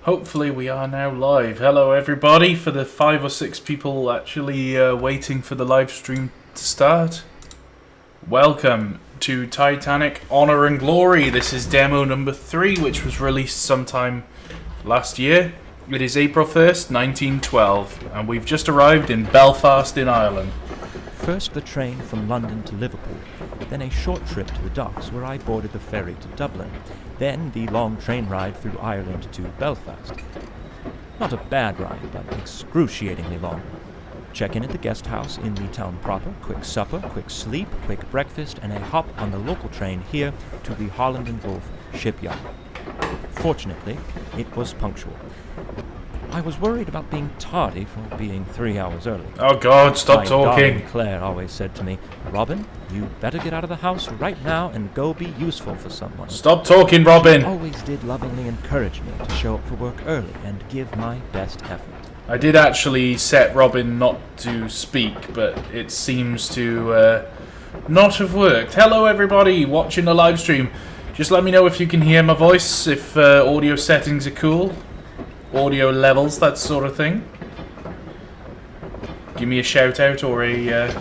Hopefully we are now live. Hello everybody, for the 5 or 6 people actually waiting for the live stream to start. Welcome to Titanic Honor and Glory. This is demo number 3, which was released sometime last year. It is April 1st, 1912, and we've just arrived in Belfast in Ireland. First the train from London to Liverpool, then a short trip to the docks where I boarded the ferry to Dublin, then the long train ride through Ireland to Belfast. Not a bad ride, but excruciatingly long. Check-in at the guest house in the town proper, quick supper, quick sleep, quick breakfast, and a hop on the local train here to the Harland Wolff shipyard. Fortunately, it was punctual. I was worried about being tardy for being 3 hours early. Oh God, stop My talking. darling Claire always said to me, "Robin, you better get out of the house right now and go be useful for someone." Stop talking, Robin. She always did lovingly encourage me to show up for work early and give my best effort. I did actually set Robin not to speak, but it seems to not have worked. Hello everybody watching the live stream. Just let me know if you can hear my voice, if audio settings are cool. Audio levels, that sort of thing. Give me a shout out or a...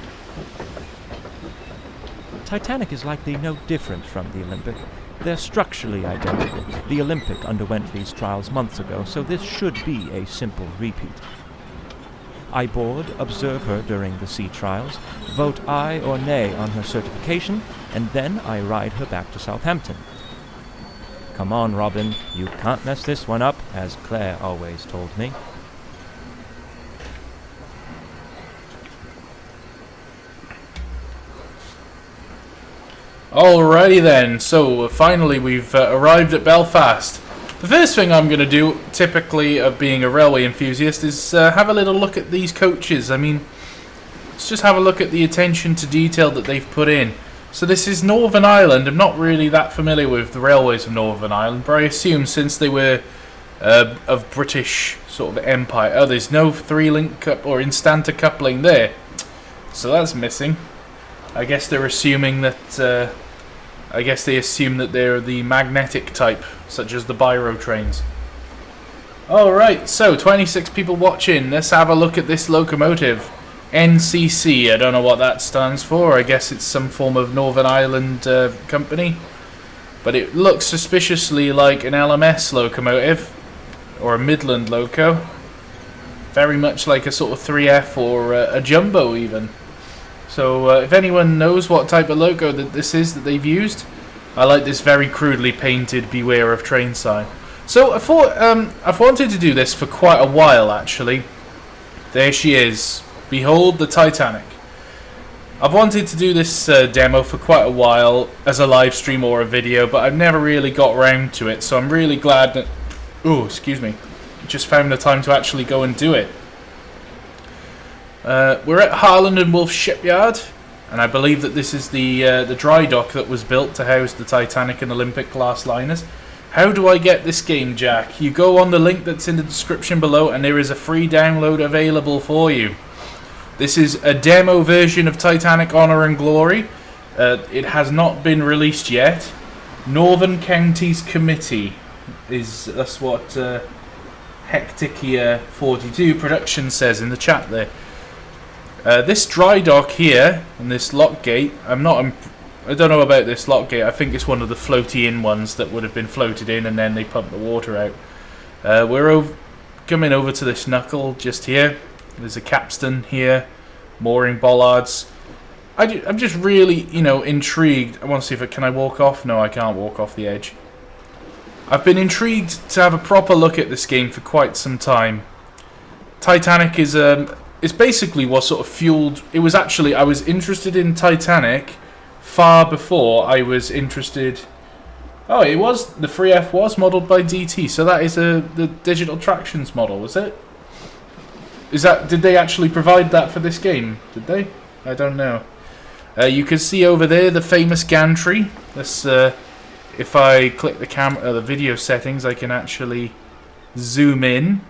Titanic is likely no different from the Olympic. They're structurally identical. The Olympic underwent these trials months ago, so this should be a simple repeat. I board, observe her during the sea trials, vote aye or nay on her certification, and then I ride her back to Southampton. Come on, Robin, you can't mess this one up, as Claire always told me. Alrighty then, so finally we've arrived at Belfast. The first thing I'm going to do, typically of being a railway enthusiast, is have a little look at these coaches. I mean, let's just have a look at the attention to detail that they've put in. So this is Northern Ireland. I'm not really that familiar with the railways of Northern Ireland, but I assume since they were of British sort of empire. Oh, there's no 3-link or instanta coupling there, so that's missing. I guess they're assuming that. I guess they assume that they're the magnetic type, such as the Biro trains. Alright, so 26 people watching. Let's have a look at this locomotive. NCC, I don't know what that stands for. I guess it's some form of Northern Ireland company. But it looks suspiciously like an LMS locomotive, or a Midland loco. Very much like a sort of 3F or a Jumbo even. So if anyone knows what type of loco that this is that they've used, I like this very crudely painted "Beware of Train" sign. So I thought I've wanted to do this for quite a while actually. There she is. Behold the Titanic. I've wanted to do this demo for quite a while as a live stream or a video, but I've never really got around to it, so I'm really glad that... Oh, excuse me. Just found the time to actually go and do it. We're at Harland Wolff shipyard, and I believe that this is the dry dock that was built to house the Titanic and Olympic class liners. How do I get this game, Jack? You go on the link that's in the description below, and there is a free download available for you. This is a demo version of Titanic Honor and Glory. It has not been released yet. Northern Counties Committee that's what Hecticia 42 production says in the chat there. This dry dock here and this lock gate, I don't know about this lock gate. I think it's one of the floaty-in ones that would have been floated in and then they pump the water out. We're coming over to this knuckle just here. There's a capstan here, mooring bollards. I'm just really, intrigued. I want to see if can I walk off? No, I can't walk off the edge. I've been intrigued to have a proper look at this game for quite some time. Titanic is basically what sort of fueled. It was actually, I was interested in Titanic far before I was interested. Oh, it was the 3F was modelled by DT, so that is the digital tractions model, was it? Did they actually provide that for this game? Did they? I don't know. You can see over there the famous gantry. Let's, if I click the video settings, I can actually zoom in.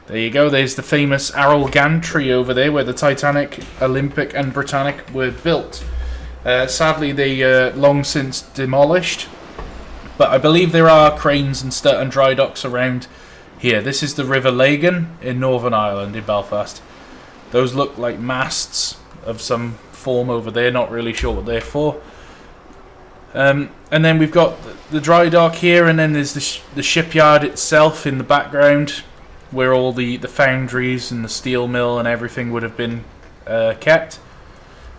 There you go. There's the famous Arrow gantry over there, where the Titanic, Olympic, and Britannic were built. Sadly, they long since demolished. But I believe there are cranes and dry docks around here. This is the River Lagan in Northern Ireland, in Belfast. Those look like masts of some form over there. Not really sure what they're for. And then we've got the dry dock here, and then there's the shipyard itself in the background, where all the foundries and the steel mill and everything would have been kept.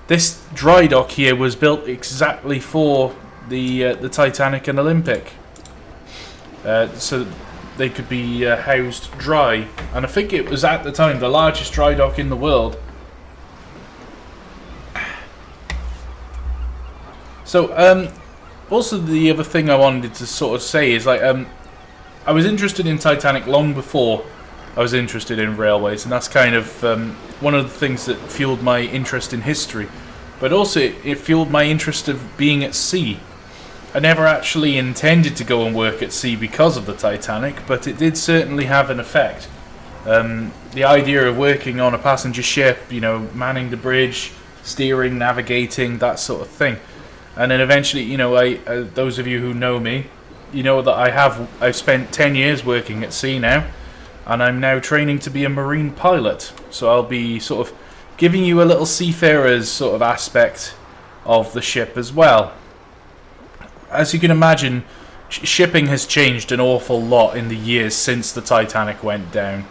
This dry dock here was built exactly for the Titanic and Olympic, so they could be housed dry. And I think it was at the time the largest dry dock in the world. So, also the other thing I wanted to sort of say is, like, I was interested in Titanic long before I was interested in railways, and that's kind of one of the things that fueled my interest in history. But also it fueled my interest of being at sea. I never actually intended to go and work at sea because of the Titanic, but it did certainly have an effect. The idea of working on a passenger ship, you know, manning the bridge, steering, navigating, that sort of thing. And then eventually, you know, those of you who know me, you know that I've spent 10 years working at sea now, and I'm now training to be a marine pilot. So I'll be sort of giving you a little seafarer's sort of aspect of the ship as well. As you can imagine, shipping has changed an awful lot in the years since the Titanic went down.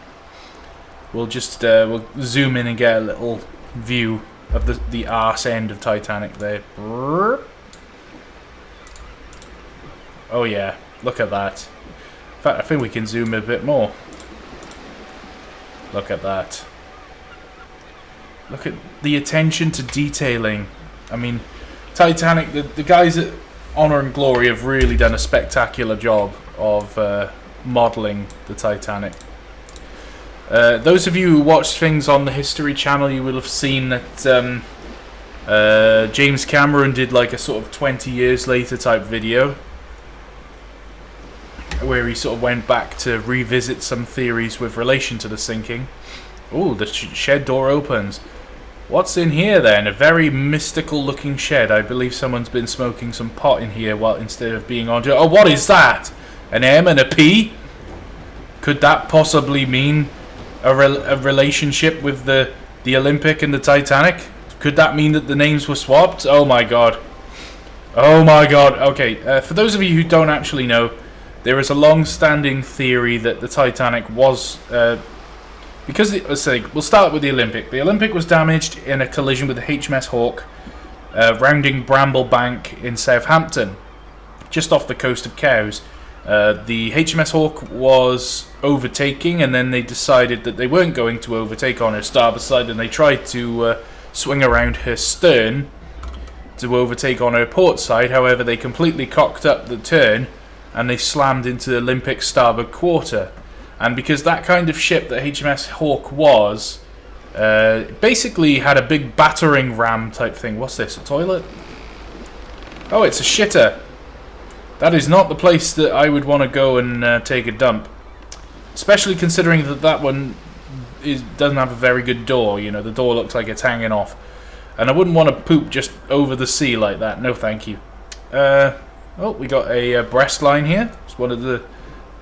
We'll just we'll zoom in and get a little view of the arse end of Titanic there. Oh yeah, look at that. In fact, I think we can zoom a bit more. Look at that. Look at the attention to detailing. I mean, Titanic, the guys at Honor and Glory have really done a spectacular job of modelling the Titanic. Those of you who watch things on the History Channel, you will have seen that James Cameron did like a sort of 20 years later type video, where he sort of went back to revisit some theories with relation to the sinking. Oh, the shed door opens. What's in here then? A very mystical looking shed. I believe someone's been smoking some pot in here while instead of being on... Oh, what is that? An M and a P? Could that possibly mean a relationship with the Olympic and the Titanic? Could that mean that the names were swapped? Oh my god. Oh my god. Okay, for those of you who don't actually know, there is a long-standing theory that the Titanic was... because, let's say, we'll start with the Olympic. The Olympic was damaged in a collision with the HMS Hawke, rounding Bramble Bank in Southampton, just off the coast of Cowes. The HMS Hawke was overtaking, and then they decided that they weren't going to overtake on her starboard side, and they tried to swing around her stern to overtake on her port side. However, they completely cocked up the turn, and they slammed into the Olympic's starboard quarter. And because that kind of ship that HMS Hawke was, basically had a big battering ram type thing. What's this, a toilet? Oh, it's a shitter. That is not the place that I would want to go and take a dump. Especially considering that that one doesn't have a very good door. You know, the door looks like it's hanging off. And I wouldn't want to poop just over the sea like that. No, thank you. Oh, we got a breast line here. It's one of the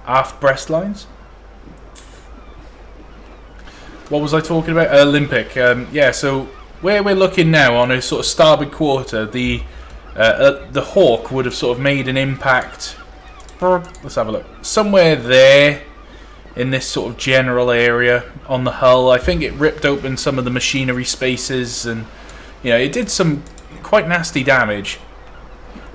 aft breast lines. What was I talking about? Olympic. Yeah, so where we're looking now on a sort of starboard quarter, the Hawk would have sort of made an impact. Let's have a look. Somewhere there in this sort of general area on the hull. I think it ripped open some of the machinery spaces, and you know, it did some quite nasty damage.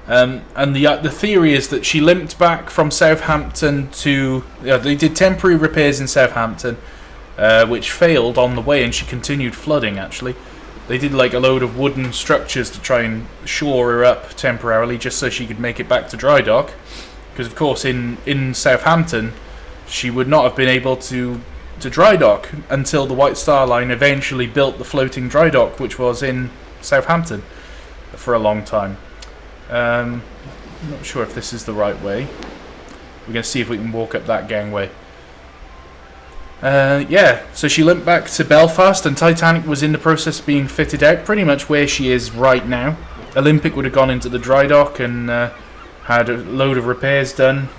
And the theory is that she limped back from Southampton to... they did temporary repairs in Southampton, which failed on the way, and she continued flooding, actually. They did like a load of wooden structures to try and shore her up temporarily, just so she could make it back to dry dock. Because, of course, in Southampton, she would not have been able to dry dock until the White Star Line eventually built the floating dry dock, which was in Southampton for a long time. I'm not sure if this is the right way. We're going to see if we can walk up that gangway. Yeah, so she limped back to Belfast, and Titanic was in the process of being fitted out, pretty much where she is right now. Olympic would have gone into the dry dock and had a load of repairs done.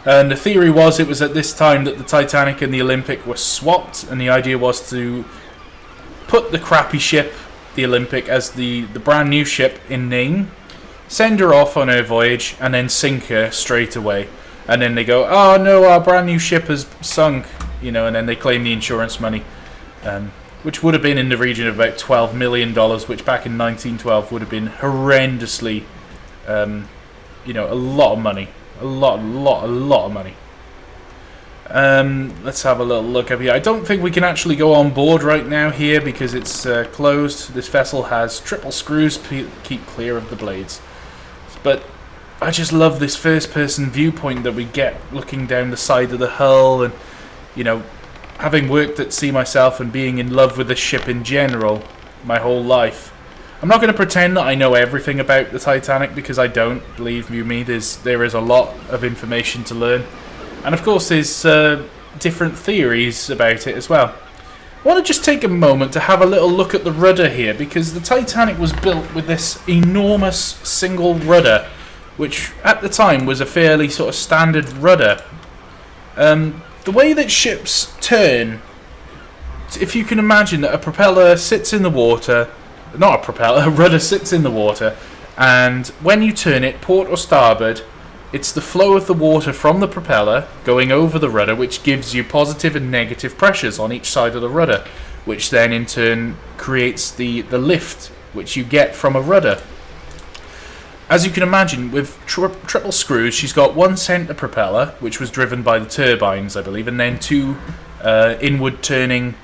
And the theory was it was at this time that the Titanic and the Olympic were swapped, and the idea was to put the crappy ship, the Olympic, as the brand new ship in name, send her off on her voyage, and then sink her straight away. And then they go, oh no, our brand new ship has sunk, you know, and then they claim the insurance money, which would have been in the region of about $12 million, which back in 1912 would have been horrendously, you know, a lot of money. A lot of money. Let's have a little look up here. I don't think we can actually go on board right now here because it's closed. This vessel has triple screws to keep clear of the blades. But I just love this first-person viewpoint that we get looking down the side of the hull, and, you know, having worked at sea myself and being in love with the ship in general my whole life. I'm not going to pretend that I know everything about the Titanic, because I don't. Believe you me, there is a lot of information to learn. And of course there's different theories about it as well. I want to just take a moment to have a little look at the rudder here, because the Titanic was built with this enormous single rudder, which at the time was a fairly sort of standard rudder. The way that ships turn, if you can imagine that a propeller sits in the water, not a propeller, a rudder sits in the water, and when you turn it port or starboard, it's the flow of the water from the propeller going over the rudder which gives you positive and negative pressures on each side of the rudder, which then in turn creates the lift which you get from a rudder. As you can imagine, with triple screws, she's got one centre propeller, which was driven by the turbines, I believe, and then two inward turning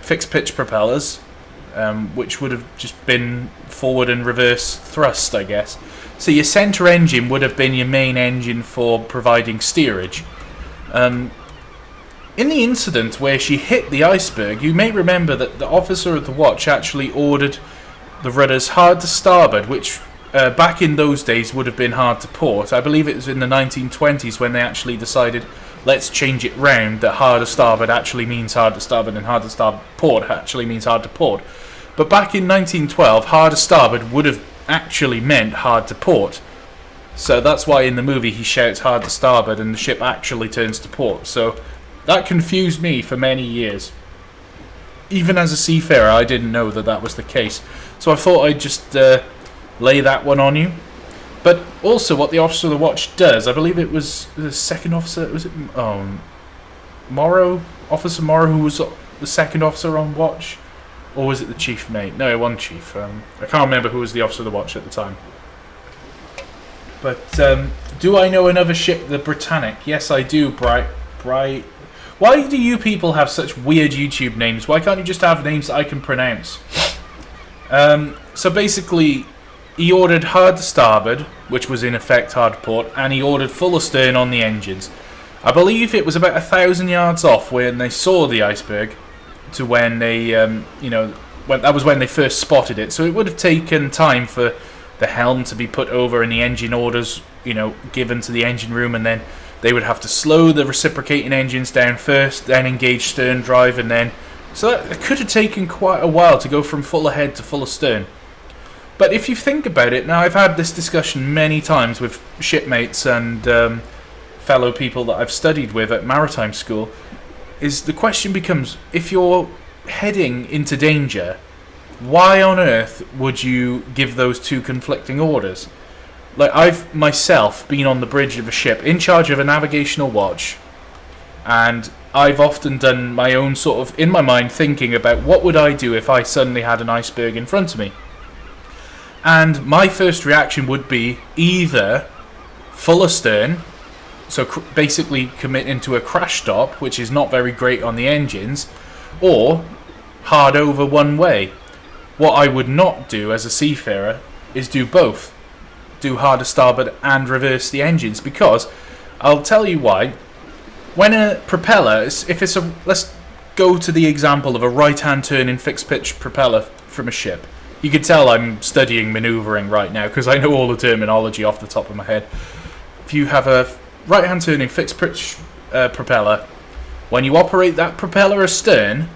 fixed pitch propellers, which would have just been forward and reverse thrust, I guess. So your centre engine would have been your main engine for providing steerage. In the incident where she hit the iceberg, you may remember that the officer of the watch actually ordered the rudders hard to starboard, which back in those days would have been hard to port. I believe it was in the 1920s when they actually decided, let's change it round, that hard to starboard actually means hard to starboard and hard to starboard port actually means hard to port. But back in 1912, hard to starboard would have actually meant hard to port. So that's why in the movie he shouts hard to starboard and the ship actually turns to port. So that confused me for many years. Even as a seafarer, I didn't know that that was the case. So I thought I'd just lay that one on you. But also what the officer of the watch does, I believe it was the second officer, was it Morrow? Officer Morrow, who was the second officer on watch? Or was it the chief mate? No, it wasn't chief. I can't remember who was the officer of the watch at the time. But do I know another ship, the Britannic? Yes, I do. Bright. Why do you people have such weird YouTube names? Why can't you just have names that I can pronounce? So basically, he ordered hard to starboard, which was in effect hard to port, and he ordered full astern on the engines. I believe it was about 1,000 yards off when they saw the iceberg to when they, that was when they first spotted it. So it would have taken time for the helm to be put over and the engine orders, given to the engine room, and then they would have to slow the reciprocating engines down first, then engage stern drive, and then... So it could have taken quite a while to go from full ahead to full astern. But if you think about it, now I've had this discussion many times with shipmates and fellow people that I've studied with at maritime school, is the question becomes, if you're heading into danger, why on earth would you give those two conflicting orders? Like, I've myself been on the bridge of a ship in charge of a navigational watch, and I've often done my own sort of, in my mind, thinking about what would I do if I suddenly had an iceberg in front of me. And my first reaction would be either full astern, so basically commit into a crash stop, which is not very great on the engines, or hard over one way. What I would not do as a seafarer is do both. Do hard to starboard and reverse the engines, because I'll tell you why. When a propeller, let's go to the example of a right-hand turning fixed pitch propeller from a ship. You can tell I'm studying manoeuvring right now because I know all the terminology off the top of my head. If you have a right-hand turning fixed pitch propeller, when you operate that propeller astern,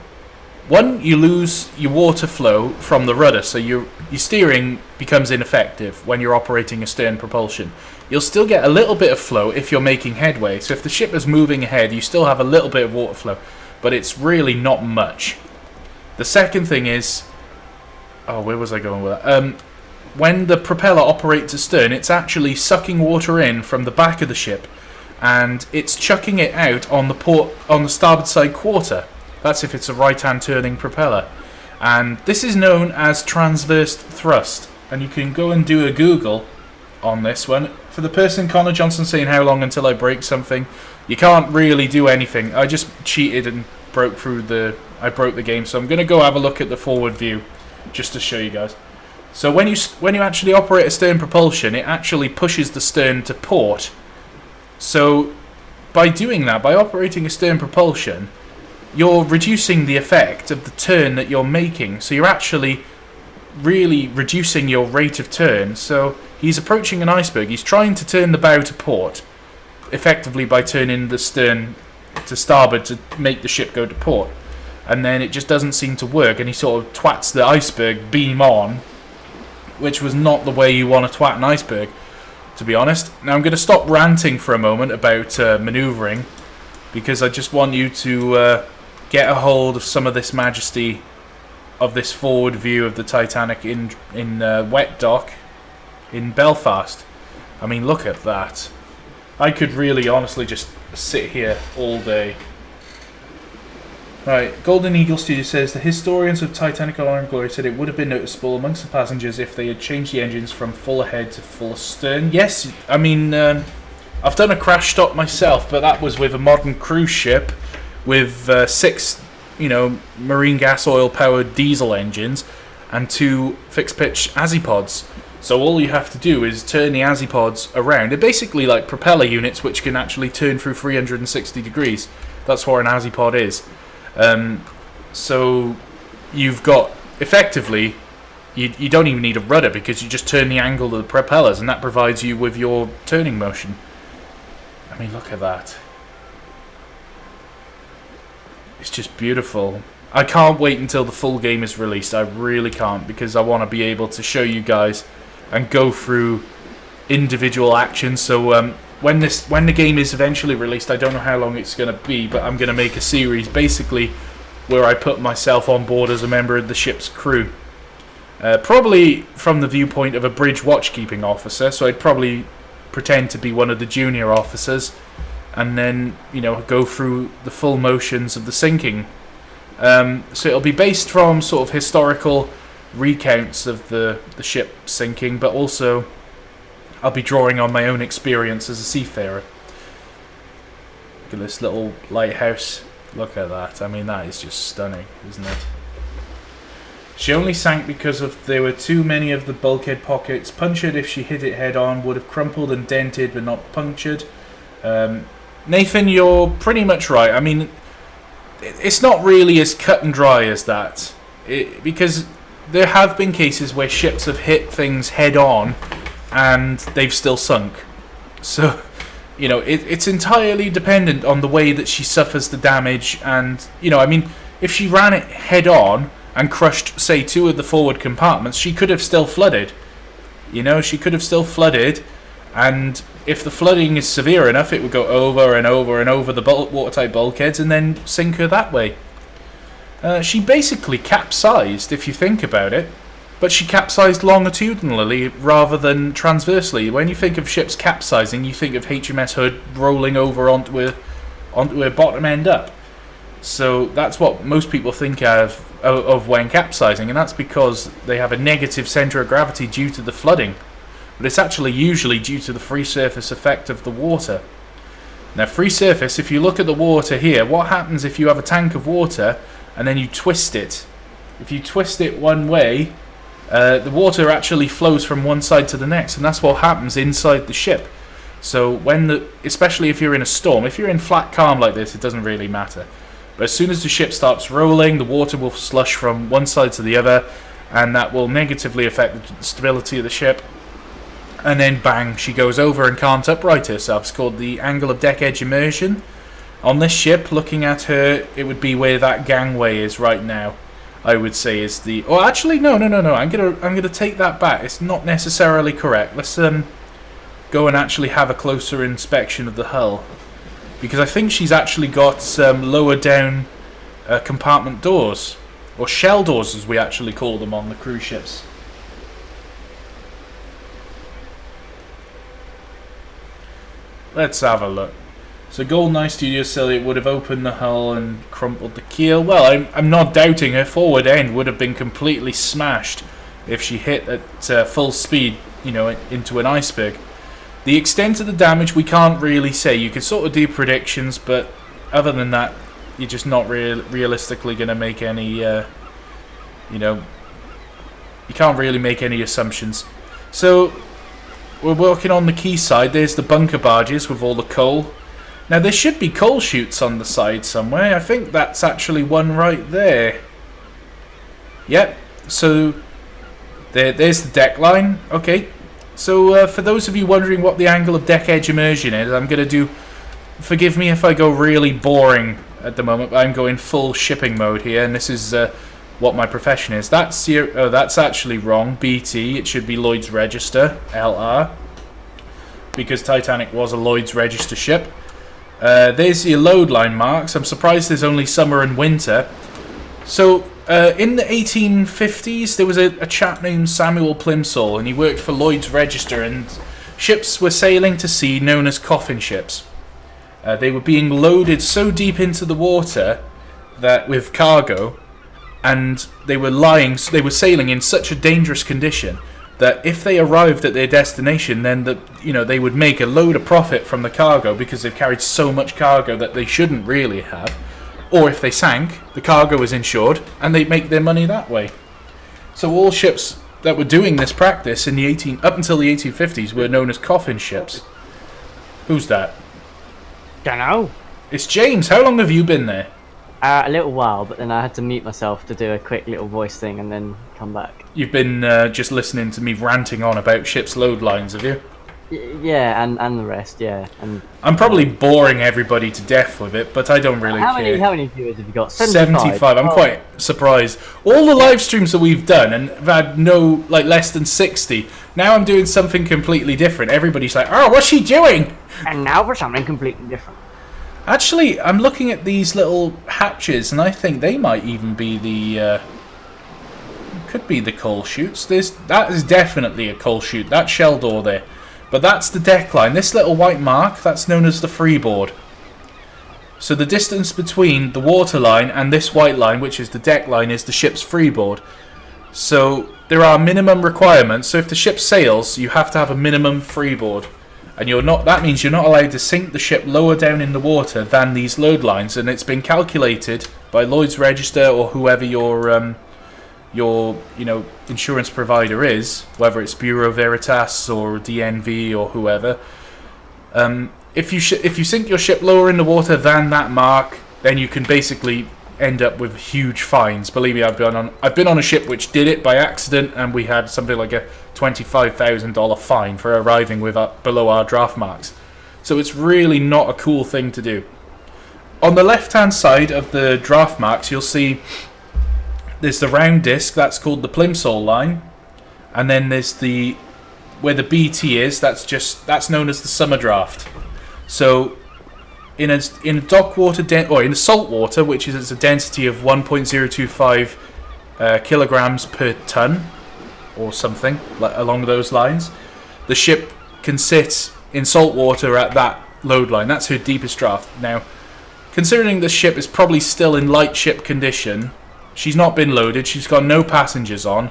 One, you lose your water flow from the rudder, so your steering becomes ineffective when you're operating a stern propulsion. You'll still get a little bit of flow if you're making headway. So if the ship is moving ahead, you still have a little bit of water flow, but it's really not much. The second thing is... Oh, where was I going with that? When the propeller operates astern, it's actually sucking water in from the back of the ship, and it's chucking it out on the starboard side quarter. That's if it's a right-hand turning propeller. And this is known as transversed thrust. And you can go and do a Google on this one. For the person, Connor Johnson, saying how long until I break something, you can't really do anything. I just cheated and broke the game. So I'm going to go have a look at the forward view just to show you guys. So when you actually operate a stern propulsion, it actually pushes the stern to port. So by doing that, by operating a stern propulsion, you're reducing the effect of the turn that you're making. So you're actually really reducing your rate of turn. So he's approaching an iceberg. He's trying to turn the bow to port, effectively by turning the stern to starboard to make the ship go to port. And then it just doesn't seem to work, and he sort of twats the iceberg beam on, which was not the way you want to twat an iceberg, to be honest. Now I'm going to stop ranting for a moment about manoeuvring, because I just want you to get a hold of some of this majesty of this forward view of the Titanic in wet dock in Belfast. I mean, look at that. I could really honestly just sit here all day. Right, Golden Eagle Studio says the historians of Titanic Honor and Glory said it would have been noticeable amongst the passengers if they had changed the engines from full ahead to full astern. Yes, I mean, I've done a crash stop myself, but that was with a modern cruise ship with 6, marine gas oil powered diesel engines and 2 fixed pitch azipods. So all you have to do is turn the azipods around. They're basically like propeller units which can actually turn through 360 degrees. That's what an azipod is. So you've got, effectively, you don't even need a rudder because you just turn the angle of the propellers and that provides you with your turning motion. I mean, look at that. It's just beautiful. I can't wait until the full game is released. I really can't, because I want to be able to show you guys and go through individual actions. So when the game is eventually released, I don't know how long it's going to be, but I'm going to make a series basically where I put myself on board as a member of the ship's crew. Probably from the viewpoint of a bridge watchkeeping officer, so I'd probably pretend to be one of the junior officers and then, go through the full motions of the sinking. So it'll be based from sort of historical recounts of the ship sinking, but also I'll be drawing on my own experience as a seafarer. Look at this little lighthouse. Look at that. I mean, that is just stunning, isn't it? She only sank because there were too many of the bulkhead pockets. Punctured if she hit it head on, would have crumpled and dented but not punctured. Nathan, you're pretty much right. I mean, it's not really as cut and dry as that. Because there have been cases where ships have hit things head on and they've still sunk. So, it's entirely dependent on the way that she suffers the damage. And, I mean, if she ran it head on and crushed, say, 2 of the forward compartments, she could have still flooded. She could have still flooded, and if the flooding is severe enough, it would go over and over and over the watertight bulkheads and then sink her that way. She basically capsized, if you think about it, but she capsized longitudinally rather than transversely. When you think of ships capsizing, you think of HMS Hood rolling over onto her bottom end up. So that's what most people think of when capsizing, and that's because they have a negative centre of gravity due to the flooding. But it's actually usually due to the free surface effect of the water. Now, free surface, if you look at the water here, what happens if you have a tank of water and then you twist it? If you twist it one way, the water actually flows from one side to the next, and that's what happens inside the ship. So especially if you're in a storm, if you're in flat calm like this, it doesn't really matter. But as soon as the ship starts rolling, the water will slush from one side to the other, and that will negatively affect the stability of the ship. And then bang, she goes over and can't upright herself. It's called the angle of deck edge immersion. On this ship, looking at her, it would be where that gangway is right now. I would say is the... Oh, actually, no. I'm gonna take that back. It's not necessarily correct. Let's go and actually have a closer inspection of the hull, because I think she's actually got some lower down compartment doors, or shell doors as we actually call them on the cruise ships. Let's have a look. So Golden Eye Studio Silly would have opened the hull and crumpled the keel. Well, I'm not doubting her forward end would have been completely smashed if she hit at full speed, you know, into an iceberg. The extent of the damage we can't really say. You could sort of do predictions, but other than that, you're just not realistically going to make any, you know, you can't really make any assumptions. So we're working on the quay side. There's the bunker barges with all the coal. Now there should be coal chutes on the side somewhere. I think that's actually one right there. Yep. So there's the deck line. Okay. So for those of you wondering what the angle of deck edge immersion is, I'm going to do... Forgive me if I go really boring at the moment, but I'm going full shipping mode here, and this is what my profession is. That's actually wrong. BT. It should be Lloyd's Register, LR, because Titanic was a Lloyd's Register ship. There's your load line marks. I'm surprised there's only summer and winter. So, in the 1850s, there was a chap named Samuel Plimsoll, and he worked for Lloyd's Register, and ships were sailing to sea known as coffin ships. They were being loaded so deep into the water that with cargo, and they were sailing in such a dangerous condition that if they arrived at their destination, then they would make a load of profit from the cargo because they've carried so much cargo that they shouldn't really have. Or if they sank, the cargo was insured, and they'd make their money that way. So all ships that were doing this practice in up until the 1850s were known as coffin ships. Who's that? Dunno. It's James. How long have you been there? A little while, but then I had to mute myself to do a quick little voice thing and then come back. You've been just listening to me ranting on about ship's load lines, have you? Yeah, and the rest, yeah. And I'm probably boring everybody to death with it, but I don't really care. How many viewers have you got? 75. I'm quite surprised. All the live streams that we've done, and I've had less than 60. Now I'm doing something completely different. Everybody's like, oh, what's she doing? And now for something completely different. Actually, I'm looking at these little hatches, and I think they might even be the... could be the coal chutes. That is definitely a coal chute. That shell door there. But that's the deck line. This little white mark, that's known as the freeboard. So the distance between the water line and this white line, which is the deck line, is the ship's freeboard. So there are minimum requirements. So if the ship sails, you have to have a minimum freeboard. And that means you're not allowed to sink the ship lower down in the water than these load lines. And it's been calculated by Lloyd's Register or whoever your insurance provider is, whether it's Bureau Veritas or DNV or whoever. If you sink your ship lower in the water than that mark, then you can basically end up with huge fines. Believe me, I've been on a ship which did it by accident, and we had something like a $25,000 fine for arriving below our draft marks. So it's really not a cool thing to do. On the left-hand side of the draft marks, you'll see there's the round disc, that's called the Plimsoll line, and then there's where the BT is, that's known as the summer draft. So in a dock water or in salt water, which is a density of 1.025 kilograms per ton or something along those lines, the ship can sit in salt water at that load line. That's her deepest draft. Now, considering the ship is probably still in light ship condition, she's not been loaded, she's got no passengers on,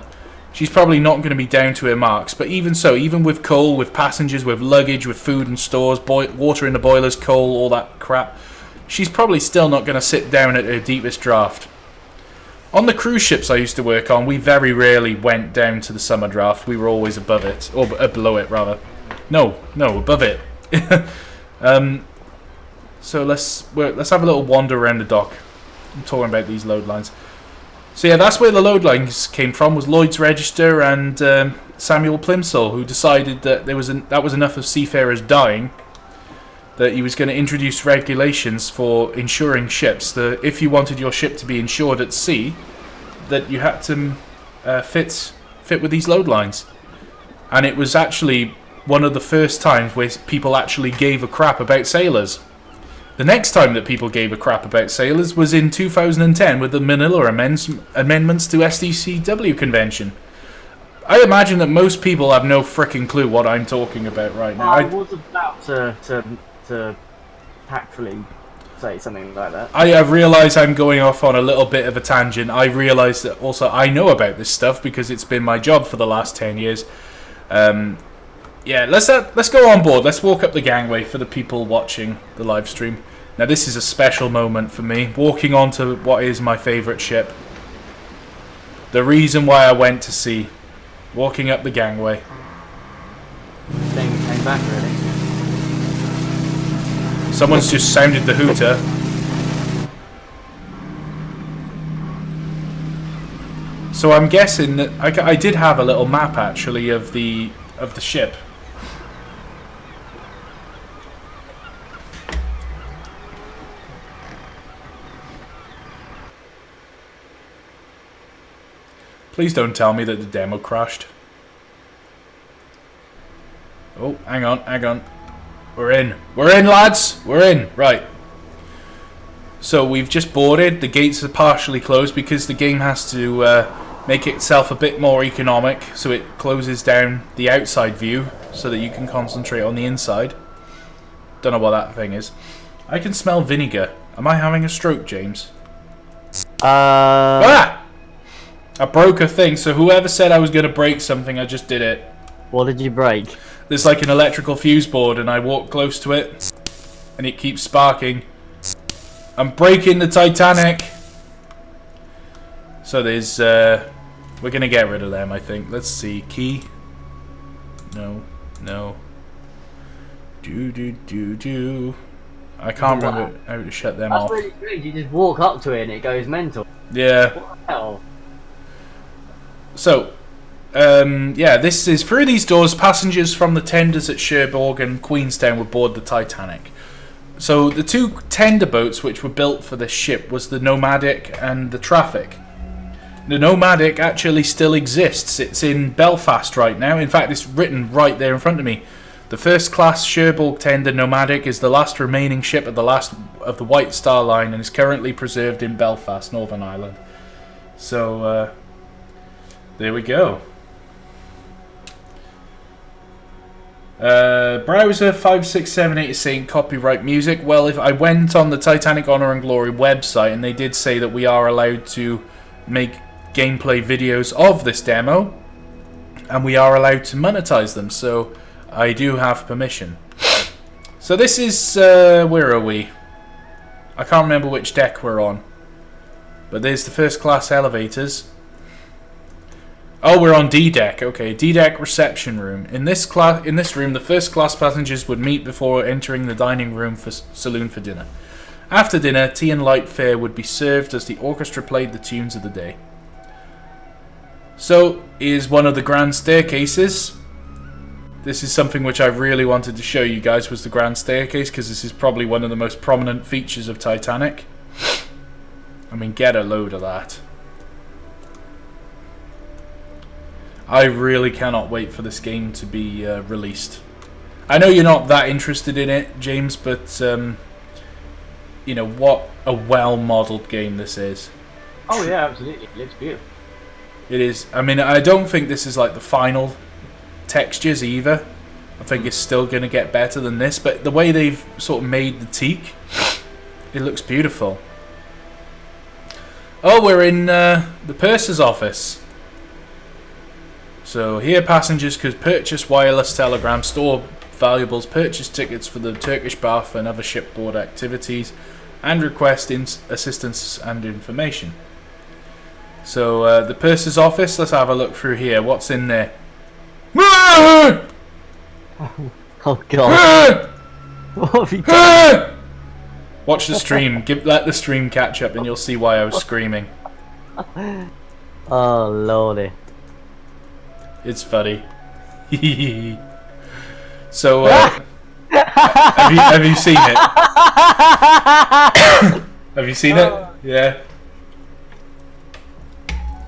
she's probably not going to be down to her marks. But even so, even with coal, with passengers, with luggage, with food and stores, water in the boilers, coal, all that crap, she's probably still not going to sit down at her deepest draft. On the cruise ships I used to work on, we very rarely went down to the summer draft. We were always above it, or below it rather. No, above it. So let's have a little wander around the dock. I'm talking about these load lines. So yeah, that's where the load lines came from, was Lloyd's Register and Samuel Plimsoll, who decided that that was enough of seafarers dying, that he was going to introduce regulations for insuring ships. If you wanted your ship to be insured at sea, that you had to fit with these load lines. And it was actually one of the first times where people actually gave a crap about sailors. The next time that people gave a crap about sailors was in 2010 with the Manila amendments to SDCW convention. I imagine that most people have no frickin' clue what I'm talking about right now. I was about to tactfully say something like that. I realise I'm going off on a little bit of a tangent. I realise that also I know about this stuff because it's been my job for the last 10 years. Yeah, let's go on board. Let's walk up the gangway for the people watching the live stream. Now this is a special moment for me, walking onto what is my favourite ship. The reason why I went to sea. Walking up the gangway. Then we came back, really. Someone's just sounded the hooter. So I'm guessing that I did have a little map actually of the ship. Please don't tell me that the demo crashed. Oh, hang on. We're in, lads. We're in. Right. So we've just boarded. The gates are partially closed because the game has to make itself a bit more economic. So it closes down the outside view so that you can concentrate on the inside. Don't know what that thing is. I can smell vinegar. Am I having a stroke, James? Ah! I broke a thing, so whoever said I was going to break something, I just did it. What did you break? There's like an electrical fuse board, and I walk close to it, and it keeps sparking. I'm breaking the Titanic! So there's, we're going to get rid of them, I think. Let's see. Key. No. Do. I can't remember how to shut them off. That's really good. You just walk up to it and it goes mental. Yeah. What the hell? So, yeah, this is through these doors. Passengers from the tenders at Cherbourg and Queenstown would board the Titanic. So the two tender boats which were built for this ship was the Nomadic and the Traffic. The Nomadic actually still exists. It's in Belfast right now. In fact, it's written right there in front of me. The first class Cherbourg tender Nomadic is the last remaining ship of the White Star Line and is currently preserved in Belfast, Northern Ireland. So, there we go. Browser 5678 is saying copyright music. Well, if I went on the Titanic Honor and Glory website and they did say that we are allowed to make gameplay videos of this demo and we are allowed to monetize them, so I do have permission. So this is, where are we? I can't remember which deck we're on, but there's the first class elevators. Oh, we're on D deck. Okay, D deck reception room. In this room, the first class passengers would meet before entering the dining room saloon for dinner. After dinner, tea and light fare would be served as the orchestra played the tunes of the day. So, is one of the grand staircases. This is something which I really wanted to show you guys, was the grand staircase, because this is probably one of the most prominent features of Titanic. I mean, get a load of that. I really cannot wait for this game to be released. I know you're not that interested in it, James, but you know, what a well-modelled game this is. Oh yeah, absolutely. It looks beautiful. It is. I mean, I don't think this is like the final textures either. I think it's still going to get better than this, but the way they've sort of made the teak, it looks beautiful. Oh, we're in the purser's office. So here passengers could purchase wireless telegrams, store valuables, purchase tickets for the Turkish bath and other shipboard activities, and request assistance and information. So the purser's office, let's have a look through here. What's in there? Oh god. What have you done? Watch the stream. Let the stream catch up and you'll see why I was screaming. Oh lordy. It's funny. So, Have you seen it? Have you seen it? Yeah.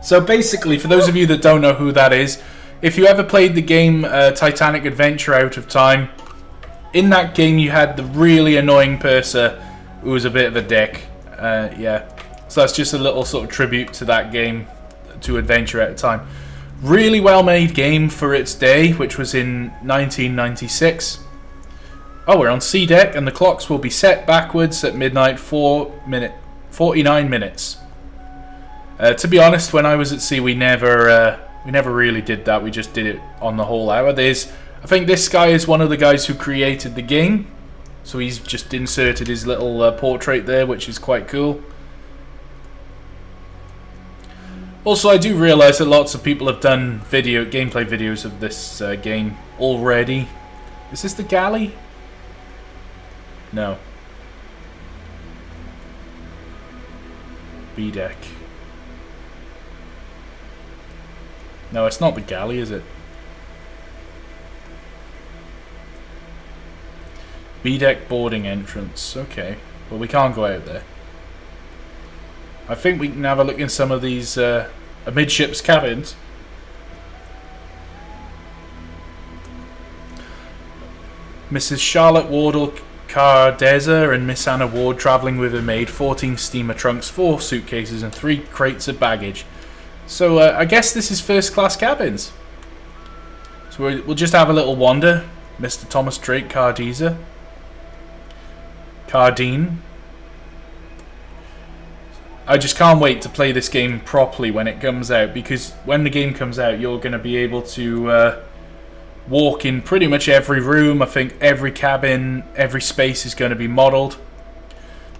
So basically, for those of you that don't know who that is, if you ever played the game Titanic Adventure Out of Time, in that game you had the really annoying purser who was a bit of a dick. Yeah. So that's just a little sort of tribute to that game, to Adventure Out of Time. Really well made game for its day, which was in 1996. Oh, we're on C deck, and the clocks will be set backwards at midnight, 49 minutes. To be honest, when I was at sea, we never really did that. We just did it on the whole hour. I think this guy is one of the guys who created the game, so he's just inserted his little portrait there, which is quite cool. Also, I do realise that lots of people have done gameplay videos of this game already. Is this the galley? No. B deck. No, it's not the galley, is it? B deck boarding entrance. Okay. Well, we can't go out there. I think we can have a look in some of these amidships cabins. Mrs. Charlotte Wardle Cardeza and Miss Anna Ward travelling with her maid, 14 steamer trunks, 4 suitcases and 3 crates of baggage. So I guess this is first class cabins. So we'll just have a little wander. Mr. Thomas Drake Cardeza. Cardine. I just can't wait to play this game properly when it comes out, because when the game comes out you're going to be able to walk in pretty much every room. I think every cabin, every space is going to be modelled.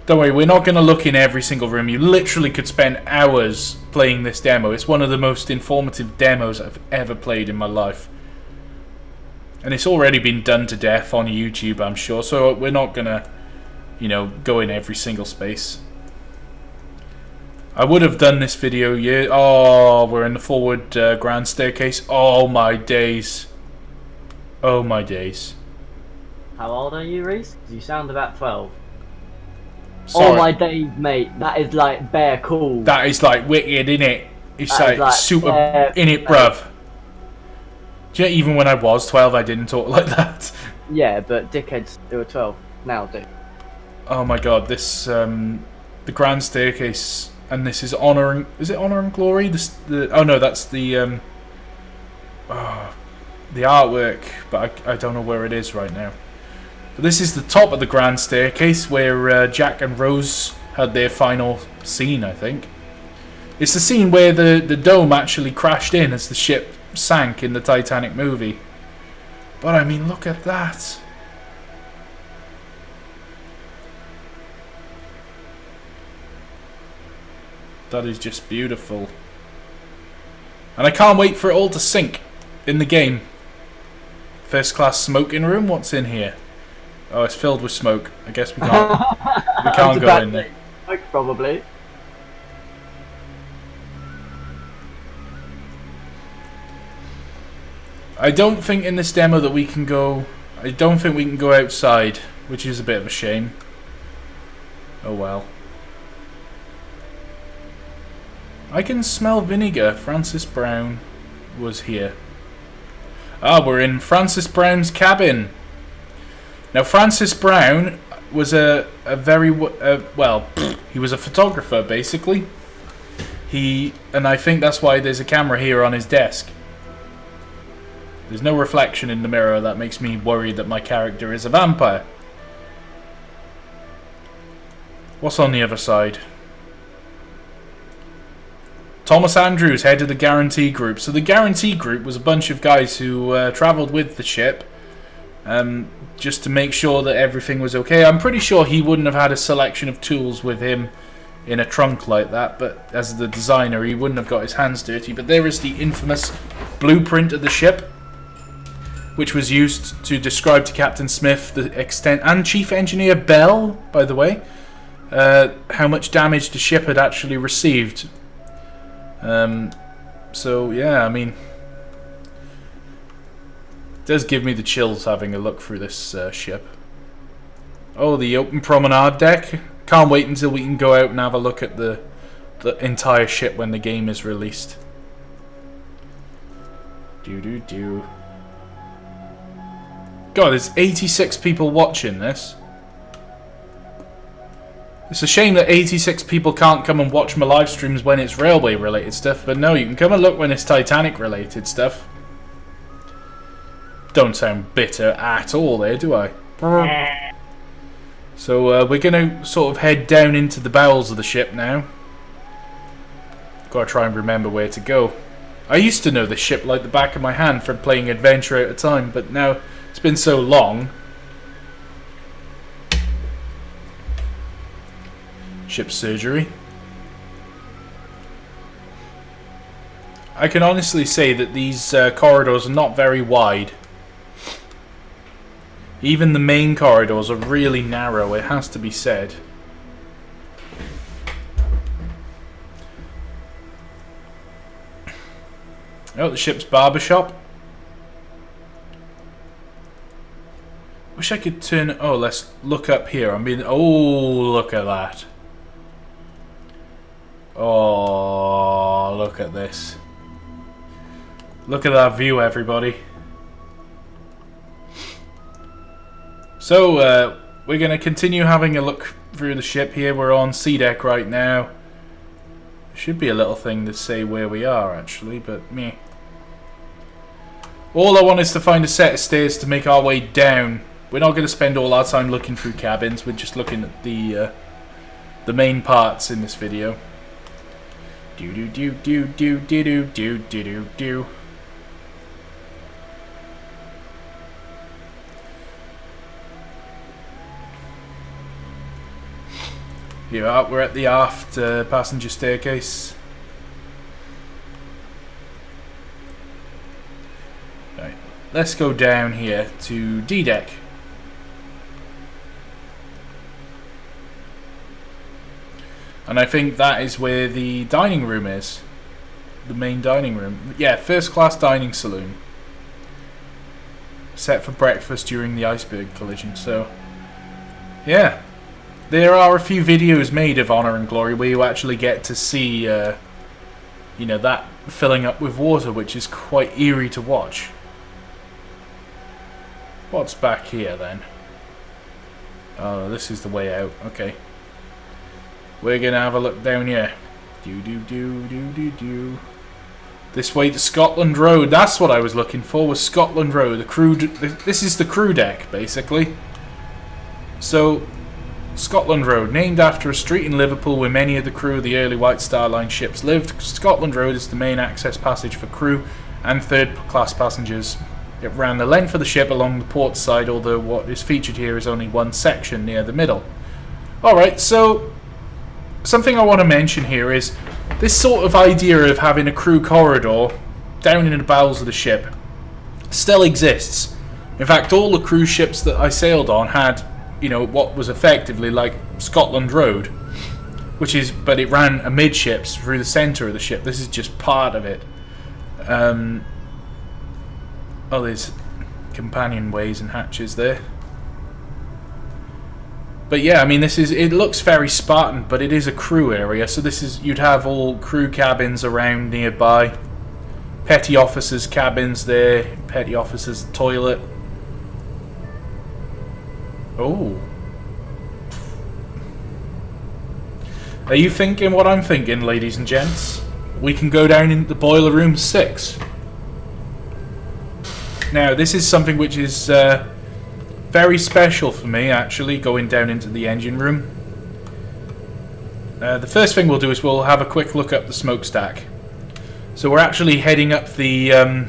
Don't worry, we're not going to look in every single room. You literally could spend hours playing this demo. It's one of the most informative demos I've ever played in my life. And it's already been done to death on YouTube, I'm sure, so we're not going to, you know, go in every single space. I would have done this video, yeah. Oh, we're in the forward grand staircase. Oh my days. Oh my days. How old are you, Reese? You sound about 12. Sorry. Oh my days, mate. That is like bare cool. That is like wicked, innit? It's That like is super innit, mate. bruv. Do you know, even when I was 12, I didn't talk like that. Yeah, but dickheads who are 12 now do. Oh my god, this the grand staircase, and this is Honor. Is it Honor and Glory? Oh no, that's the artwork, but I don't know where it is right now. But this is the top of the grand staircase where Jack and Rose had their final scene, I think. It's the scene where the dome actually crashed in as the ship sank in the Titanic movie. But I mean, look at that. That is just beautiful. And I can't wait for it all to sink in the game. First class smoking room, what's in here? Oh, it's filled with smoke. I guess we can't go in there. Smoke, probably. I don't think in this demo that we can go... I don't think we can go outside, which is a bit of a shame. Oh well. I can smell vinegar. Francis Brown was here. Ah, we're in Francis Brown's cabin. Now, Francis Brown was a very... well, he was a photographer, basically. And I think that's why there's a camera here on his desk. There's no reflection in the mirror. That makes me worried that my character is a vampire. What's on the other side? Thomas Andrews, head of the Guarantee Group. So the Guarantee Group was a bunch of guys who travelled with the ship just to make sure that everything was okay. I'm pretty sure he wouldn't have had a selection of tools with him in a trunk like that, but as the designer he wouldn't have got his hands dirty. But there is the infamous blueprint of the ship, which was used to describe to Captain Smith the extent, and Chief Engineer Bell, by the way, how much damage the ship had actually received. So yeah, I mean, does give me the chills having a look through this ship. Oh, the open promenade deck. Can't wait until we can go out and have a look at the entire ship when the game is released. Do. God, there's 86 people watching this. It's a shame that 86 people can't come and watch my live streams when it's railway related stuff, but no, you can come and look when it's Titanic related stuff. Don't sound bitter at all there, do I? So we're going to sort of head down into the bowels of the ship now. Gotta try and remember where to go. I used to know this ship like the back of my hand from playing Adventure at a time, but now it's been so long. Ship surgery. I can honestly say that these corridors are not very wide. Even the main corridors are really narrow, it has to be said. Oh, the ship's barbershop. Wish I could turn... Oh, let's look up here. I mean, oh, look at that. Oh, look at this. Look at that view, everybody. So, we're going to continue having a look through the ship here. We're on sea deck right now. Should be a little thing to say where we are, actually, but meh. All I want is to find a set of stairs to make our way down. We're not going to spend all our time looking through cabins. We're just looking at the main parts in this video. Do. Here we are, we're at the aft passenger staircase. Right, let's go down here to D deck. And I think that is where the dining room is. The main dining room. Yeah, first class dining saloon. Set for breakfast during the Iceberg collision, so... yeah. There are a few videos made of Honor and Glory where you actually get to see, you know, that filling up with water, which is quite eerie to watch. What's back here, then? Oh, this is the way out. Okay. We're going to have a look down here. Do. This way to Scotland Road. That's what I was looking for, was Scotland Road. The crew. This is the crew deck, basically. So... Scotland Road, named after a street in Liverpool where many of the crew of the early White Star Line ships lived. Scotland Road is the main access passage for crew and third-class passengers. It ran the length of the ship along the port side, although what is featured here is only one section near the middle. Alright, so something I want to mention here is this sort of idea of having a crew corridor down in the bowels of the ship still exists. In fact, all the cruise ships that I sailed on had, you know, what was effectively like Scotland Road, but it ran amidships through the centre of the ship. This is just part of it. Oh, there's companionways and hatches there. But yeah, I mean, it looks very Spartan, but it is a crew area, so you'd have all crew cabins around nearby. Petty officers' cabins there, petty officers' toilet. Oh. Are you thinking what I'm thinking, ladies and gents? We can go down into Boiler Room 6. Now, this is something which is very special for me, actually, going down into the engine room. The first thing we'll do is we'll have a quick look up the smokestack. So we're actually heading up the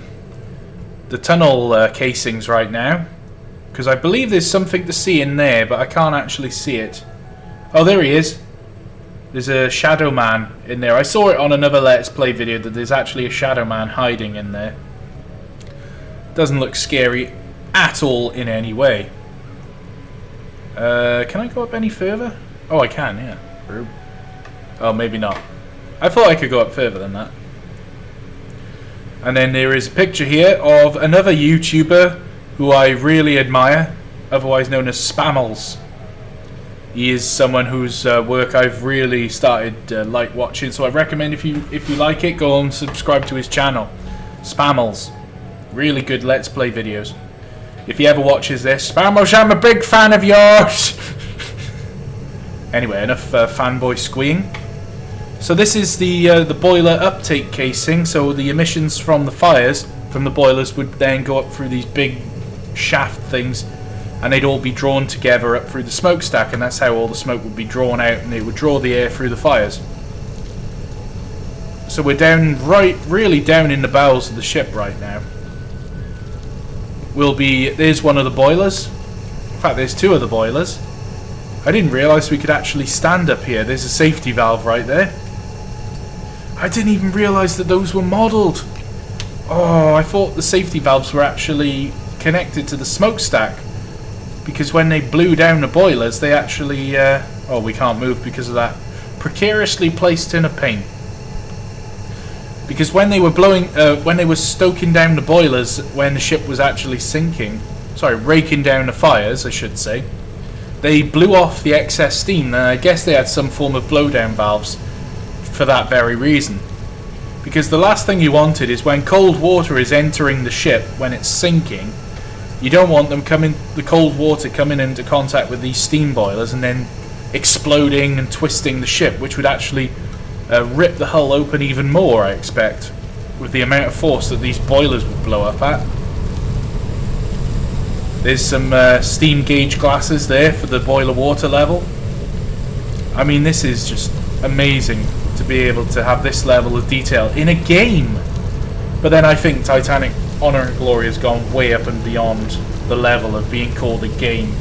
tunnel casings right now. Because I believe there's something to see in there, but I can't actually see it. Oh, there he is. There's a shadow man in there. I saw it on another Let's Play video that there's actually a shadow man hiding in there. Doesn't look scary at all in any way. Can I go up any further? Oh, I can, yeah. Oh, maybe not. I thought I could go up further than that. And then there is a picture here of another YouTuber who I really admire, otherwise known as Spammels. He is someone whose work I've really started like watching, so I recommend if you like it, go and subscribe to his channel, Spammels. Really good Let's Play videos. If he ever watches this, Spammels, I'm a big fan of yours. Anyway, enough fanboy squeeing. So this is the boiler uptake casing. So the emissions from the fires from the boilers would then go up through these big shaft things, and they'd all be drawn together up through the smokestack, and that's how all the smoke would be drawn out, and it would draw the air through the fires. So we're down really down in the bowels of the ship right now. There's one of the boilers. In fact, there's two of the boilers. I didn't realise we could actually stand up here. There's a safety valve right there. I didn't even realise that those were modelled. Oh, I thought the safety valves were actually connected to the smokestack, because when they blew down the boilers, they actually... oh, we can't move because of that. Precariously placed in a paint. Because when they were when they were stoking down the boilers, when the ship was actually sinking, sorry, raking down the fires, I should say, they blew off the excess steam, and I guess they had some form of blowdown valves for that very reason. Because the last thing you wanted is when cold water is entering the ship when it's sinking, you don't want the cold water coming into contact with these steam boilers and then exploding and twisting the ship, which would actually rip the hull open even more, I expect, with the amount of force that these boilers would blow up at. There's some steam gauge glasses there for the boiler water level. I mean, this is just amazing to be able to have this level of detail in a game. But then I think Titanic Honor and Glory has gone way up and beyond the level of being called a game.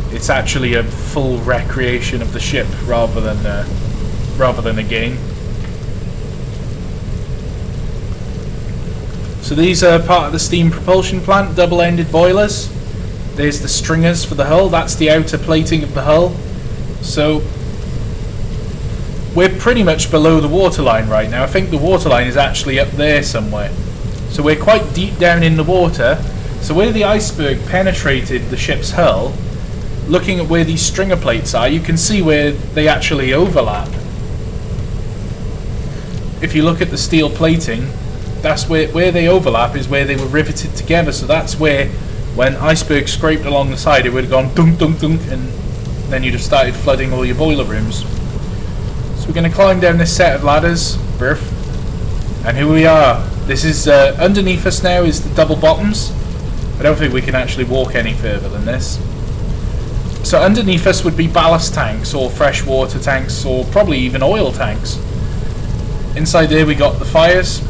It's actually a full recreation of the ship rather than a game. So these are part of the steam propulsion plant, double-ended boilers. There's the stringers for the hull. That's the outer plating of the hull. So we're pretty much below the waterline right now. I think the waterline is actually up there somewhere. So we're quite deep down in the water. So where the iceberg penetrated the ship's hull, looking at where these stringer plates are, you can see where they actually overlap. If you look at the steel plating, that's where they overlap is where they were riveted together. So that's where, when iceberg scraped along the side, it would have gone dunk dunk dunk, and then you'd have started flooding all your boiler rooms. So we're going to climb down this set of ladders, Berth, and here we are. This is underneath us now is the double bottoms. I don't think we can actually walk any further than this. So underneath us would be ballast tanks or freshwater tanks or probably even oil tanks. Inside there we got the fires.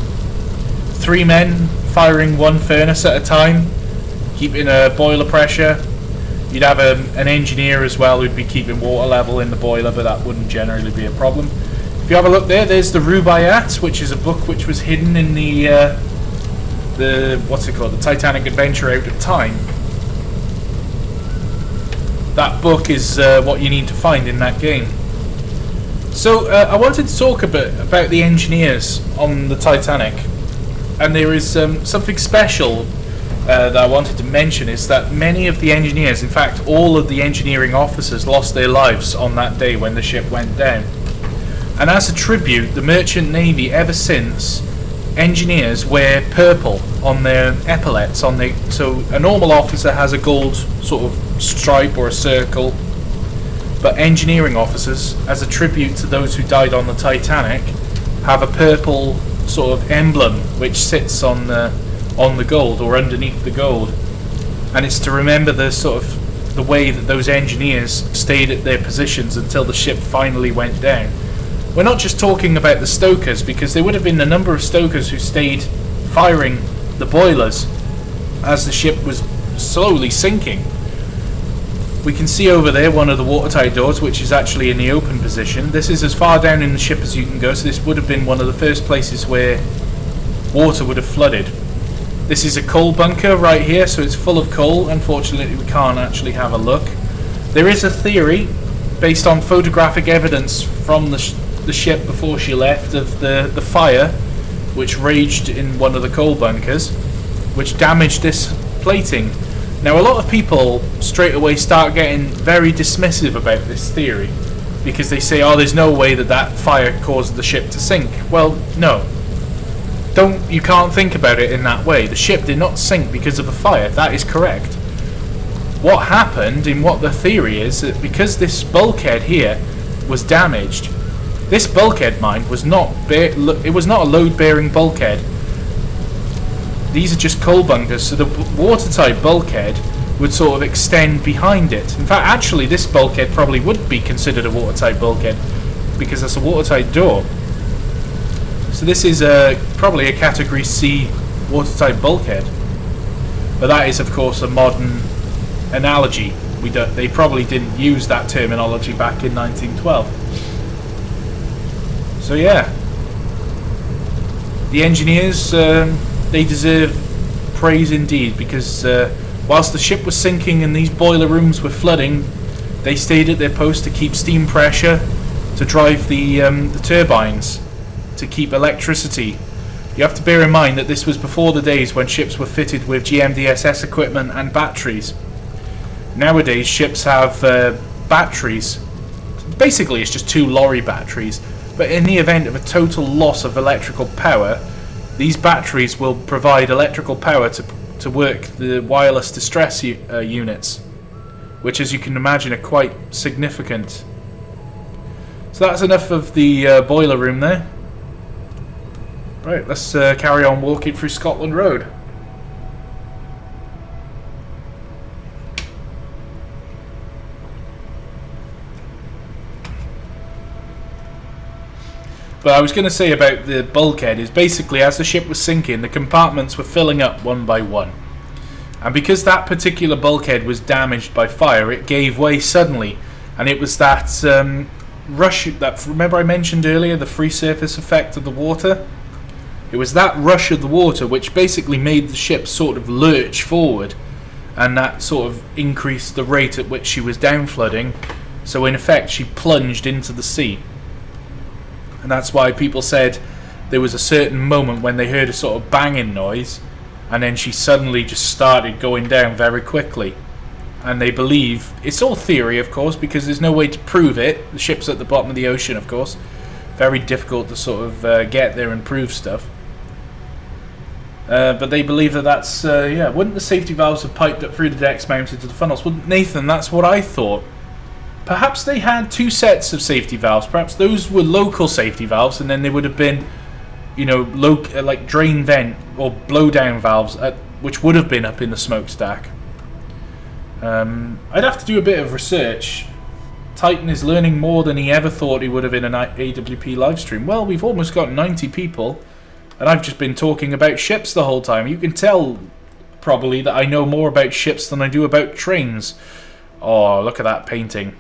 3 men firing one furnace at a time, keeping a boiler pressure. You'd have an engineer as well who'd be keeping water level in the boiler, but that wouldn't generally be a problem. If you have a look there's the Rubaiyat, which is a book which was hidden in the what's it called, the Titanic Adventure Out of Time. That book is what you need to find in that game. So I wanted to talk a bit about the engineers on the Titanic, and there is something special that I wanted to mention, is that many of the engineers, in fact all of the engineering officers, lost their lives on that day when the ship went down. And as a tribute, the Merchant Navy, ever since, engineers wear purple on their epaulets. So a normal officer has a gold sort of stripe or a circle, but engineering officers, as a tribute to those who died on the Titanic, have a purple sort of emblem which sits on the gold or underneath the gold, and it's to remember the way that those engineers stayed at their positions until the ship finally went down. We're not just talking about the stokers, because there would have been a number of stokers who stayed firing the boilers as the ship was slowly sinking. We can see over there one of the watertight doors, which is actually in the open position. This is as far down in the ship as you can go, so this would have been one of the first places where water would have flooded. This is a coal bunker right here, so it's full of coal. Unfortunately, we can't actually have a look. There is a theory, based on photographic evidence from the ship before she left, of the fire which raged in one of the coal bunkers, which damaged this plating. Now, a lot of people straight away start getting very dismissive about this theory because they say, oh, there's no way that that fire caused the ship to sink. Well, no. You can't think about it in that way. The ship did not sink because of a fire. That is correct. What happened, in what the theory is, that because this bulkhead here was damaged, this bulkhead, mind, was not it was not a load-bearing bulkhead. These are just coal bunkers, so the watertight bulkhead would sort of extend behind it. In fact, actually, this bulkhead probably would be considered a watertight bulkhead because that's a watertight door. So this is probably a Category C watertight bulkhead. But that is, of course, a modern analogy. They probably didn't use that terminology back in 1912. So yeah, the engineers, they deserve praise indeed, because whilst the ship was sinking and these boiler rooms were flooding, they stayed at their post to keep steam pressure, to drive the turbines, to keep electricity. You have to bear in mind that this was before the days when ships were fitted with GMDSS equipment and batteries. Nowadays, ships have batteries. Basically, it's just 2 lorry batteries, but in the event of a total loss of electrical power, these batteries will provide electrical power to work the wireless distress units, which, as you can imagine, are quite significant. So that's enough of the boiler room there. Right, let's carry on walking through Scotland Road. But I was going to say about the bulkhead is basically as the ship was sinking, the compartments were filling up one by one. And because that particular bulkhead was damaged by fire, it gave way suddenly. And it was that rush, remember I mentioned earlier, the free surface effect of the water? It was that rush of the water which basically made the ship sort of lurch forward. And that sort of increased the rate at which she was down flooding. So in effect, she plunged into the sea. And that's why people said there was a certain moment when they heard a sort of banging noise, and then she suddenly just started going down very quickly. And they believe, it's all theory of course, because there's no way to prove it. The ship's at the bottom of the ocean, of course. Very difficult to sort of get there and prove stuff. But they believe that that's, wouldn't the safety valves have piped up through the decks mounted to the funnels? Well, Nathan, that's what I thought. Perhaps they had 2 sets of safety valves. Perhaps those were local safety valves, and then there would have been, like drain vent or blow-down valves, which would have been up in the smokestack. I'd have to do a bit of research. Titan is learning more than he ever thought he would have in an AWP livestream. Well, we've almost got 90 people, and I've just been talking about ships the whole time. You can tell, probably, that I know more about ships than I do about trains. Oh, look at that painting.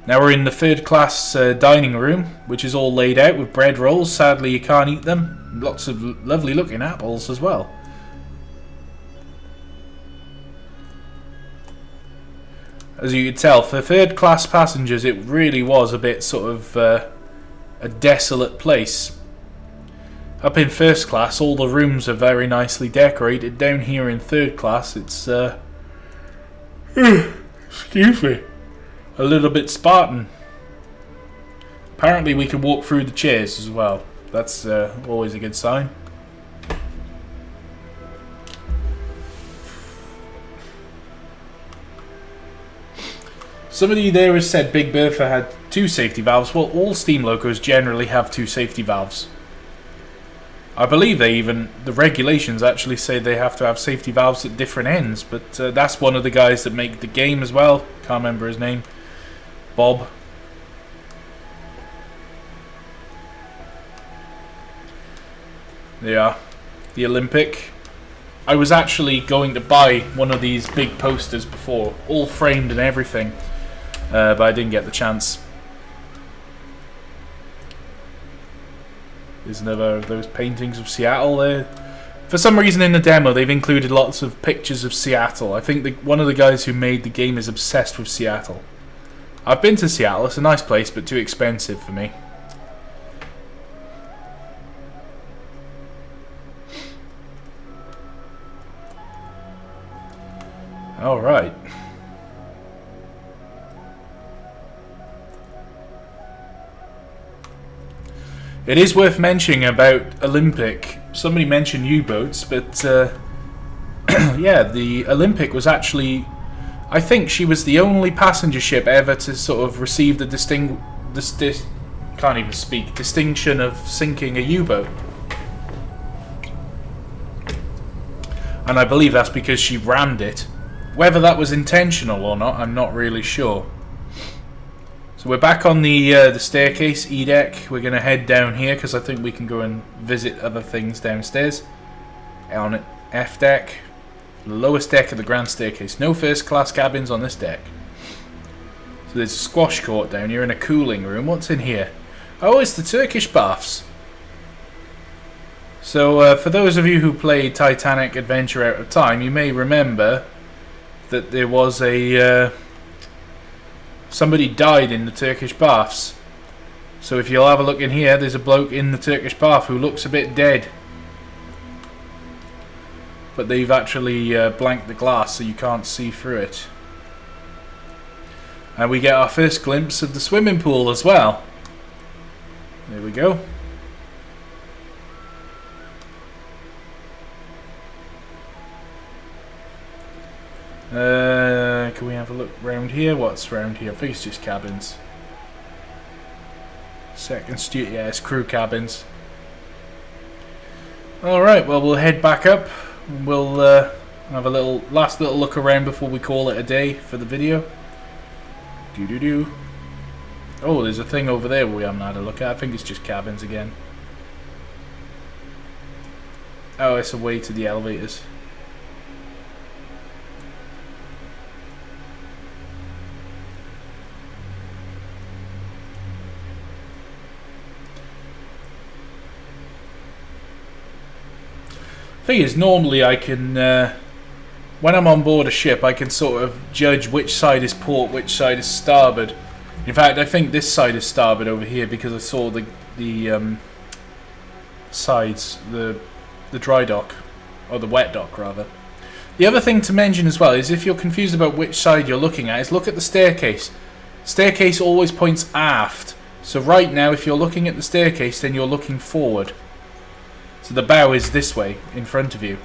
Now we're in the 3rd class dining room, which is all laid out with bread rolls. Sadly, you can't eat them. Lots of lovely looking apples as well. As you can tell, for 3rd class passengers, it really was a bit sort of a desolate place. Up in 1st class, all the rooms are very nicely decorated. Down here in 3rd class, it's excuse me, a little bit Spartan. Apparently we can walk through the chairs as well. That's always a good sign. Somebody there has said Big Bertha had 2 safety valves. Well, all steam locos generally have 2 safety valves. I believe the regulations actually say they have to have safety valves at different ends, but that's one of the guys that make the game as well. Can't remember his name. Bob. Yeah, the Olympic. I was actually going to buy one of these big posters before, all framed and everything, but I didn't get the chance. There's another of those paintings of Seattle there. For some reason in the demo they've included lots of pictures of Seattle. I think one of the guys who made the game is obsessed with Seattle. I've been to Seattle, it's a nice place but too expensive for me. All right. It is worth mentioning about Olympic. Somebody mentioned U-boats, but yeah, the Olympic was actually, I think she was the only passenger ship ever to sort of receive the can't even speak, distinction of sinking a U-boat. And I believe that's because she rammed it. Whether that was intentional or not, I'm not really sure. So we're back on the staircase, E deck. We're going to head down here because I think we can go and visit other things downstairs. On F deck, the lowest deck of the grand staircase. No first class cabins on this deck. So there's a squash court down here and a cooling room. What's in here? Oh, it's the Turkish baths. So for those of you who played Titanic Adventure Out of Time, you may remember that there was a... somebody died in the Turkish baths. So if you'll have a look in here, there's a bloke in the Turkish bath who looks a bit dead. But they've actually blanked the glass so you can't see through it. And we get our first glimpse of the swimming pool as well. There we go. Can we have a look round here? What's round here? I think it's just cabins. Second studio, yeah, it's crew cabins. Alright, well we'll head back up. We'll have a last little look around before we call it a day for the video. Doo-doo-doo. Oh, there's a thing over there we haven't had a look at. I think it's just cabins again. Oh, it's a way to the elevators. Thing is, normally I can, when I'm on board a ship, I can sort of judge which side is port, which side is starboard. In fact, I think this side is starboard over here because I saw the sides, the dry dock, or the wet dock rather. The other thing to mention as well is if you're confused about which side you're looking at, is look at the staircase. Staircase always points aft. So right now, if you're looking at the staircase, then you're looking forward. So the bow is this way, in front of you.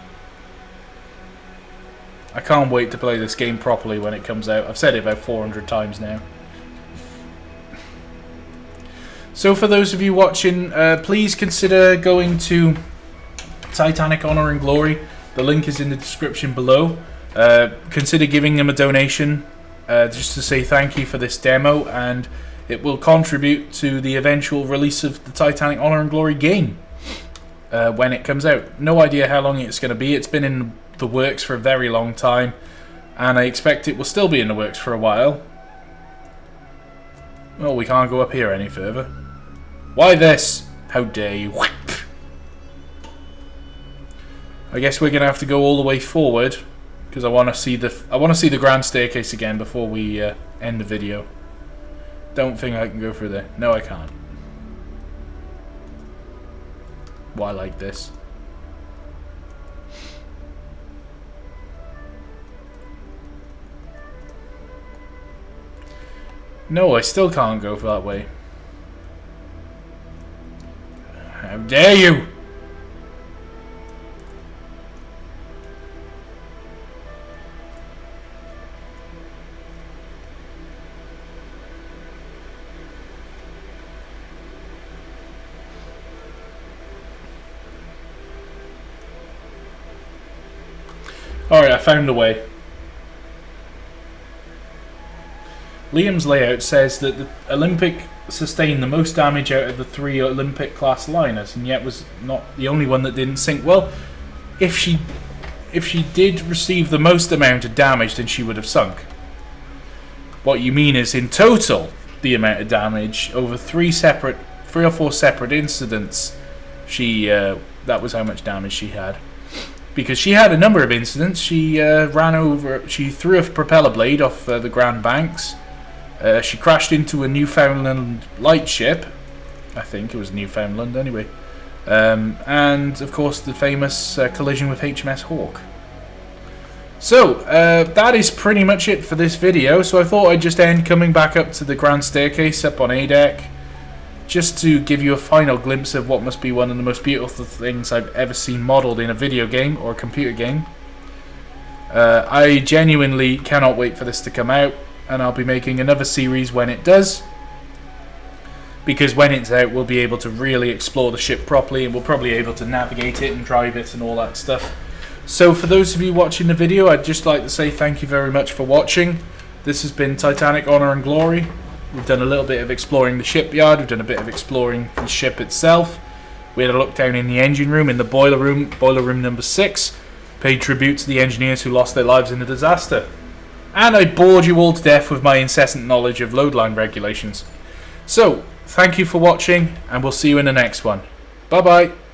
I can't wait to play this game properly when it comes out. I've said it about 400 times now. So for those of you watching, please consider going to Titanic Honor and Glory. The link is in the description below. Consider giving them a donation just to say thank you for this demo, and it will contribute to the eventual release of the Titanic Honor and Glory game. When it comes out. No idea how long it's going to be. It's been in the works for a very long time, and I expect it will still be in the works for a while. Oh, we can't go up here any further. Why this? How dare you? I guess we're going to have to go all the way forward because I want to see the grand staircase again before we end the video. Don't think I can go through there. No, I can't. Why like this? No, I still can't go that way. How dare you! Alright, I found a way. Liam's layout says that the Olympic sustained the most damage out of the 3 Olympic class liners, and yet was not the only one that didn't sink. Well, if she did receive the most amount of damage, then she would have sunk. What you mean is, in total, the amount of damage over 3 or 4 separate incidents, that was how much damage she had. Because she had a number of incidents. She she threw a propeller blade off the Grand Banks. She crashed into a Newfoundland lightship. I think it was Newfoundland anyway. And of course the famous collision with HMS Hawke. So, that is pretty much it for this video. So I thought I'd just end coming back up to the grand staircase up on A deck, just to give you a final glimpse of what must be one of the most beautiful things I've ever seen modelled in a video game or a computer game. I genuinely cannot wait for this to come out, and I'll be making another series when it does, because when it's out we'll be able to really explore the ship properly, and we'll probably be able to navigate it and drive it and all that stuff. So for those of you watching the video, I'd just like to say thank you very much for watching. This has been Titanic Honor and Glory. We've done a little bit of exploring the shipyard, we've done a bit of exploring the ship itself. We had a look down in the engine room, in the boiler room number 6. Paid tribute to the engineers who lost their lives in the disaster. And I bored you all to death with my incessant knowledge of load line regulations. So, thank you for watching, and we'll see you in the next one. Bye bye.